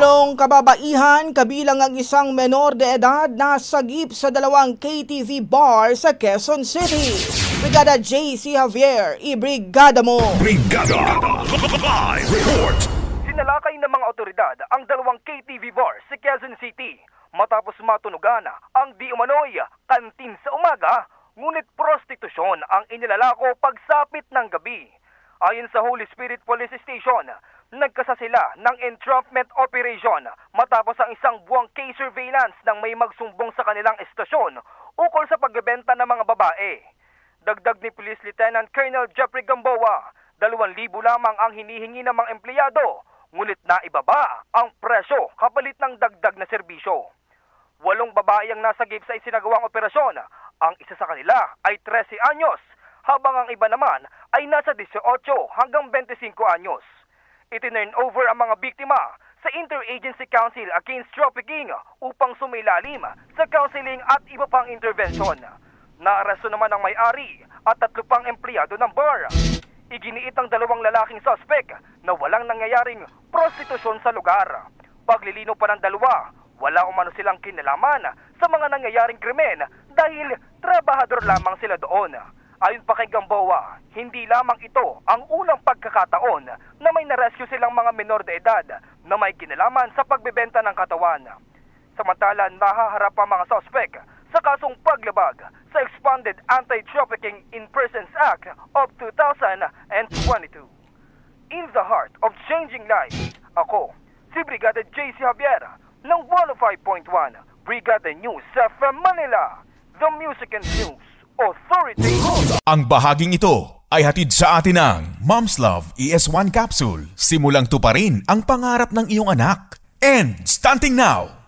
Walong kababaihan kabilang ang isang menor de edad na sagip sa dalawang KTV bar sa Quezon City. Brigada JC Javier, ibrigada mo! Brigada! Live report! Sinalakay ng mga otoridad ang dalawang KTV bar sa Quezon City matapos matunugan ang di umano'y kantin sa umaga, ngunit prostitusyon ang inilalako pagsapit ng gabi. Ayon sa Holy Spirit Police Station, nagkasa sila ng entrapment operation matapos ang isang buwang case surveillance nang may magsumbong sa kanilang estasyon ukol sa pagbebenta ng mga babae. Dagdag ni Police Lieutenant Colonel Jeffrey Gamboa, 2,000 lamang ang hinihingi ng mga empleyado, ngunit naibaba ang presyo kapalit ng dagdag na serbisyo. 8 babae ang nasagip sa isinagawang operasyon. Ang isa sa kanila ay 13 anyos, habang ang iba naman ay nasa 18 hanggang 25 anyos. Itinurn over ang mga biktima sa Interagency Council Against Trafficking upang sumailalim sa counseling at iba pang intervention. Naaresto naman ang may-ari at 3 pang empleyado ng bar. Iginiit ang 2 lalaking suspect na walang nangyayaring prostitusyon sa lugar. Paglilino pa ng 2, wala umano silang kinalaman sa mga nangyayaring krimen dahil trabahador lamang sila doon. Ayon pa kay Gamboa, hindi lamang ito ang unang pagkakataon na may narescue silang mga menor de edad na may kinalaman sa pagbebenta ng katawan. Samantala, nahaharap ang mga suspect sa kasong paglabag sa Expanded Anti-Trafficking in Persons Act of 2022. In the heart of changing lives, ako, si Brigada JC Javier ng 105.1 Brigada News sa Manila, the Music and News Authority. Ang bahaging ito ay hatid sa atin ng Mom's Love ES1 Capsule. Simulang tuparin ang pangarap ng iyong anak. And starting now!